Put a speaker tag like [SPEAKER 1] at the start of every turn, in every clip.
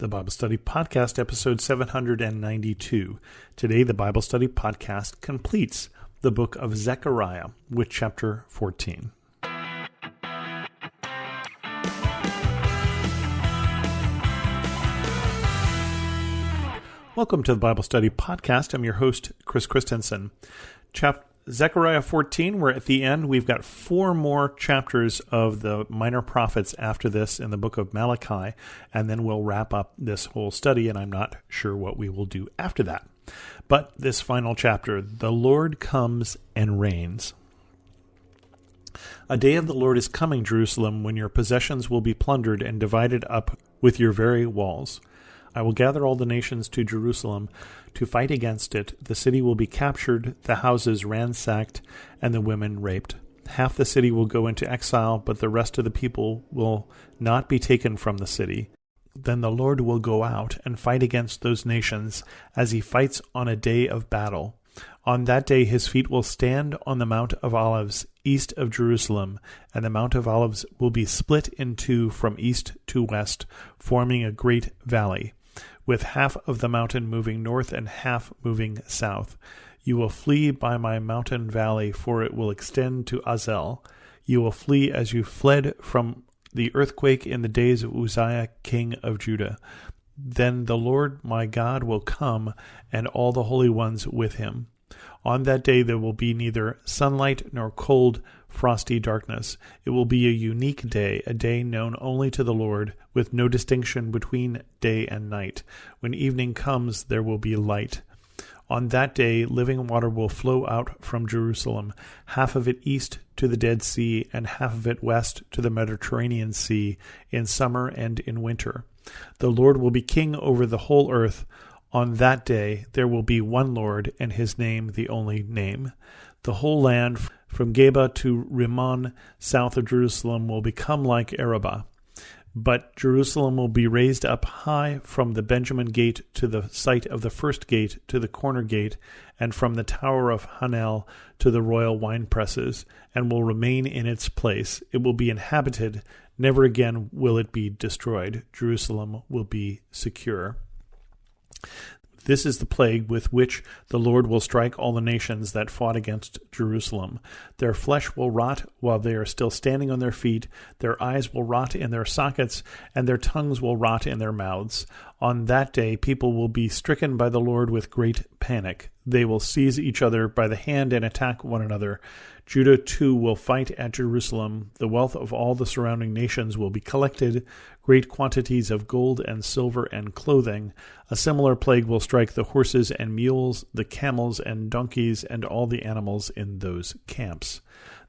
[SPEAKER 1] The Bible Study Podcast, episode 792. Today, the Bible Study Podcast completes the book of Zechariah with chapter 14. Welcome to the Bible Study Podcast. I'm your host, Chris Christensen. Zechariah 14, we're at the end. We've got 4 more chapters of the minor prophets after this in the book of Malachi, and then we'll wrap up this whole study, and I'm not sure what we will do after that. But this final chapter, the Lord comes and reigns. A day of the Lord is coming, Jerusalem, when your possessions will be plundered and divided up with your very walls. I will gather all the nations to Jerusalem to fight against it. The city will be captured, the houses ransacked, and the women raped. Half the city will go into exile, but the rest of the people will not be taken from the city. Then the Lord will go out and fight against those nations as he fights on a day of battle. On that day his feet will stand on the Mount of Olives east of Jerusalem, and the Mount of Olives will be split in two from east to west, forming a great valley, with half of the mountain moving north and half moving south. You will flee by my mountain valley, for it will extend to Azel. You will flee as you fled from the earthquake in the days of Uzziah, king of Judah. Then the Lord my God will come, and all the holy ones with him. On that day there will be neither sunlight nor cold, frosty darkness. It will be a unique day, a day known only to the Lord, with no distinction between day and night. When evening comes, there will be light. On that day, living water will flow out from Jerusalem, half of it east to the Dead Sea, and half of it west to the Mediterranean Sea, in summer and in winter. The Lord will be king over the whole earth. On that day there will be one Lord, and his name the only name. The whole land from Geba to Rimmon, south of Jerusalem, will become like Arabah. But Jerusalem will be raised up high from the Benjamin gate to the site of the first gate to the corner gate, and from the tower of Hanel to the royal winepresses, and will remain in its place. It will be inhabited. Never again will it be destroyed. Jerusalem will be secure. This is the plague with which the Lord will strike all the nations that fought against Jerusalem. Their flesh will rot while they are still standing on their feet, their eyes will rot in their sockets, and their tongues will rot in their mouths. On that day people will be stricken by the Lord with great panic. They will seize each other by the hand and attack one another. Judah too will fight at Jerusalem. The wealth of all the surrounding nations will be collected, great quantities of gold and silver and clothing. A similar plague will strike the horses and mules, the camels and donkeys, and all the animals in those camps.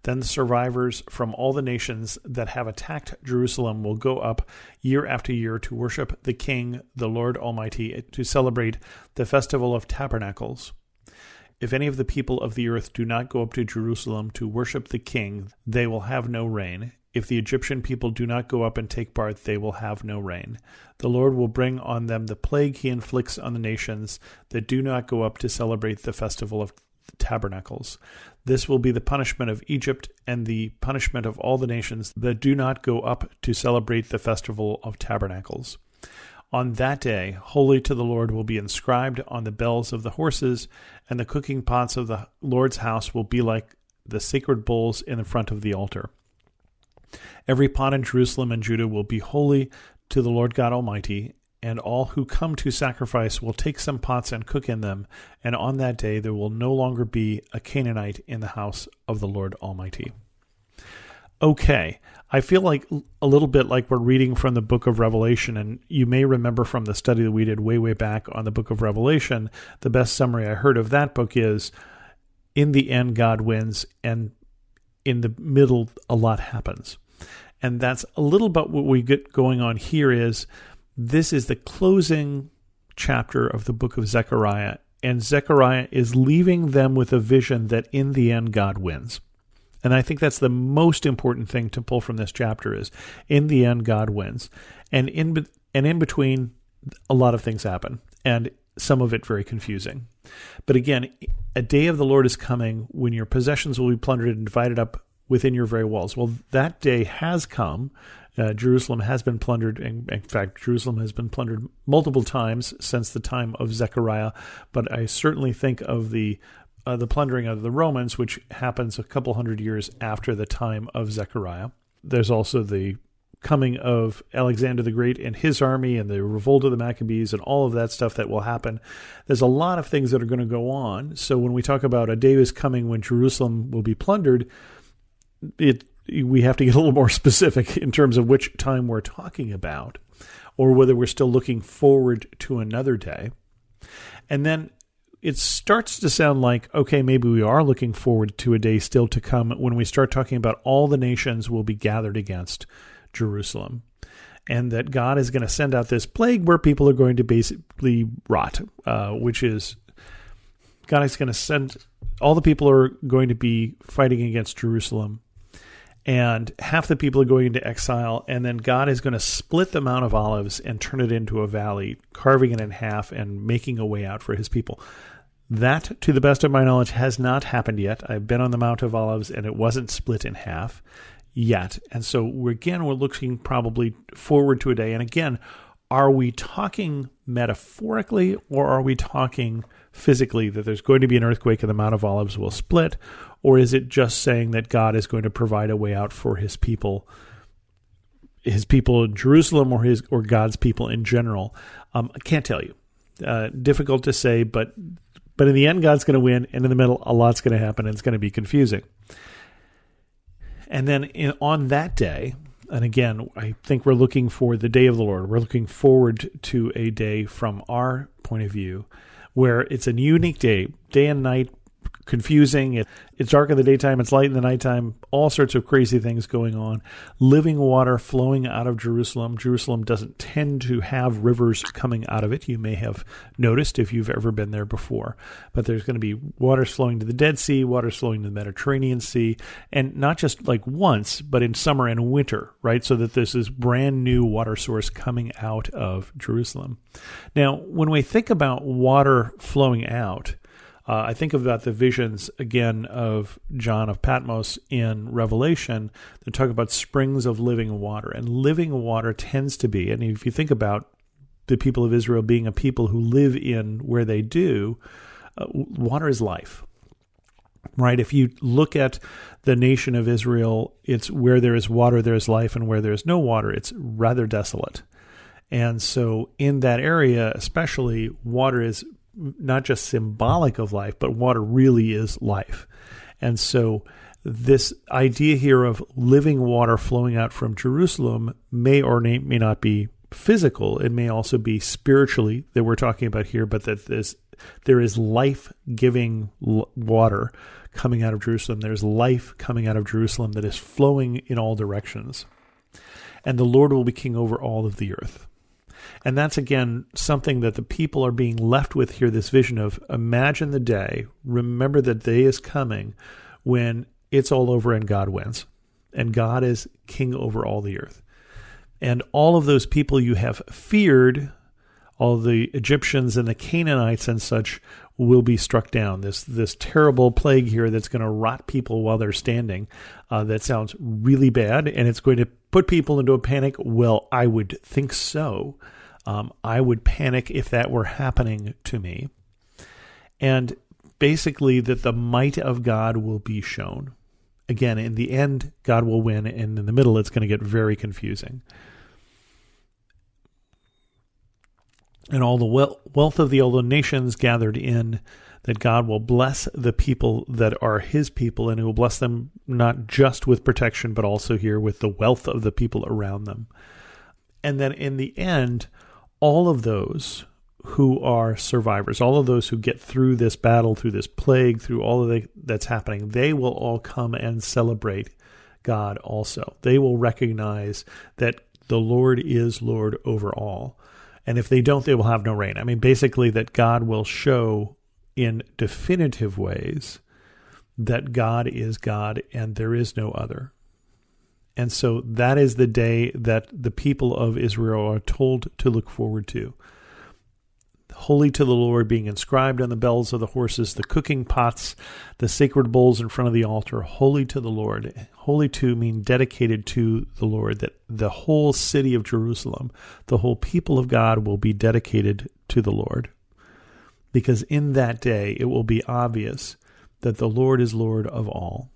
[SPEAKER 1] Then the survivors from all the nations that have attacked Jerusalem will go up year after year to worship the King, the Lord Almighty, to celebrate the Festival of Tabernacles. If any of the people of the earth do not go up to Jerusalem to worship the King, they will have no rain. If the Egyptian people do not go up and take part, they will have no rain. The Lord will bring on them the plague he inflicts on the nations that do not go up to celebrate the Festival of Tabernacles. This will be the punishment of Egypt and the punishment of all the nations that do not go up to celebrate the Festival of Tabernacles. On that day, holy to the Lord will be inscribed on the bells of the horses, and the cooking pots of the Lord's house will be like the sacred bowls in the front of the altar. Every pot in Jerusalem and Judah will be holy to the Lord God Almighty, and all who come to sacrifice will take some pots and cook in them, and on that day there will no longer be a Canaanite in the house of the Lord Almighty. Okay, I feel like a little bit like we're reading from the book of Revelation, and you may remember from the study that we did way back on the book of Revelation, the best summary I heard of that book is, in the end God wins, and in the middle a lot happens. And that's a little bit what we get going on here is, this is the closing chapter of the book of Zechariah, and Zechariah is leaving them with a vision that in the end God wins. And I think that's the most important thing to pull from this chapter is, in the end, God wins. And in between, a lot of things happen, and some of it very confusing. But again, a day of the Lord is coming when your possessions will be plundered and divided up within your very walls. Well, that day has come, Jerusalem has been plundered. In fact, Jerusalem has been plundered multiple times since the time of Zechariah. But I certainly think of the plundering of the Romans, which happens a couple hundred years after the time of Zechariah. There's also the coming of Alexander the Great and his army and the revolt of the Maccabees and all of that stuff that will happen. There's a lot of things that are going to go on. So when we talk about a day is coming when Jerusalem will be plundered, we have to get a little more specific in terms of which time we're talking about, or whether we're still looking forward to another day. And then it starts to sound like, okay, maybe we are looking forward to a day still to come when we start talking about all the nations will be gathered against Jerusalem, and that God is going to send out this plague where people are going to basically rot, which is God is going to send, all the people are going to be fighting against Jerusalem, and half the people are going into exile, and then God is going to split the Mount of Olives and turn it into a valley, carving it in half and making a way out for his people. That, to the best of my knowledge, has not happened yet. I've been on the Mount of Olives, and it wasn't split in half yet. And so, we're looking probably forward to a day. And again, are we talking metaphorically, or are we talking physically, that there's going to be an earthquake and the Mount of Olives will split? Or is it just saying that God is going to provide a way out for his people in Jerusalem, or God's people in general? I can't tell you. Difficult to say, but in the end, God's going to win, and in the middle, a lot's going to happen, and it's going to be confusing. And then on that day, and again, I think we're looking for the day of the Lord. We're looking forward to a day from our point of view where it's a unique day and night, confusing. It's dark in the daytime, it's light in the nighttime, all sorts of crazy things going on. Living water flowing out of Jerusalem. Jerusalem doesn't tend to have rivers coming out of it. You may have noticed if you've ever been there before. But there's going to be water flowing to the Dead Sea, water flowing to the Mediterranean Sea, and not just like once, but in summer and winter, right? So that this is brand new water source coming out of Jerusalem. Now, when we think about water flowing out, I think about the visions, again, of John of Patmos in Revelation that talk about springs of living water. And living water tends to be, and if you think about the people of Israel being a people who live in where they do, water is life, right? If you look at the nation of Israel, it's where there is water, there is life, and where there is no water, it's rather desolate. And so in that area, especially, water is not just symbolic of life, but water really is life. And so this idea here of living water flowing out from Jerusalem may or may not be physical. It may also be spiritually that we're talking about here, but that there is life-giving water coming out of Jerusalem. There's life coming out of Jerusalem that is flowing in all directions. And the Lord will be king over all of the earth. And that's, again, something that the people are being left with here, this vision of imagine the day, remember that day is coming when it's all over and God wins. And God is king over all the earth. And all of those people you have feared, all the Egyptians and the Canaanites and such, will be struck down. This terrible plague here that's going to rot people while they're standing. That sounds really bad, and it's going to put people into a panic. Well, I would think so. I would panic if that were happening to me. And basically that the might of God will be shown. Again, in the end, God will win, and in the middle, it's going to get very confusing. And all the wealth of all the nations gathered in, that God will bless the people that are his people, and he will bless them not just with protection, but also here with the wealth of the people around them. And then in the end, all of those who are survivors, all of those who get through this battle, through this plague, through all of that's happening, they will all come and celebrate God also. They will recognize that the Lord is Lord over all. And if they don't, they will have no reign. I mean, basically that God will show in definitive ways that God is God and there is no other. And so that is the day that the people of Israel are told to look forward to. holy to the Lord, being inscribed on the bells of the horses, the cooking pots, the sacred bowls in front of the altar, holy to the Lord. Holy to mean dedicated to the Lord, that the whole city of Jerusalem, the whole people of God will be dedicated to the Lord. Because in that day it will be obvious that the Lord is Lord of all.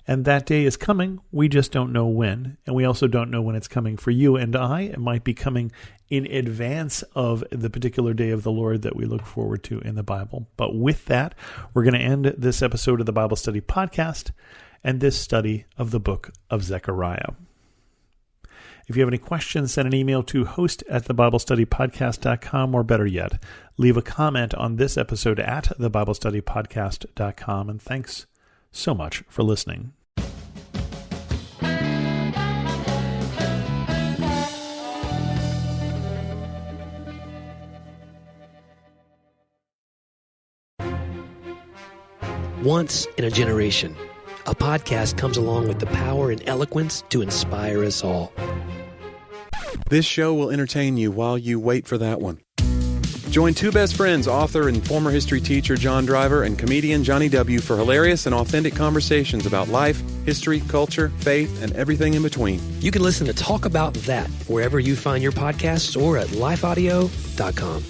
[SPEAKER 1] And that day is coming. We just don't know when. And we also don't know when it's coming for you and I. It might be coming in advance of the particular day of the Lord that we look forward to in the Bible. But with that, we're going to end this episode of the Bible Study Podcast and this study of the book of Zechariah. If you have any questions, send an email to host@thebiblestudypodcast.com, or better yet, leave a comment on this episode at thebiblestudypodcast.com. And thanks so much for listening.
[SPEAKER 2] Once in a generation, a podcast comes along with the power and eloquence to inspire us all.
[SPEAKER 3] This show will entertain you while you wait for that one. Join two best friends, author and former history teacher John Driver and comedian Johnny W. for hilarious and authentic conversations about life, history, culture, faith, and everything in between.
[SPEAKER 2] You can listen to Talk About That wherever you find your podcasts or at lifeaudio.com.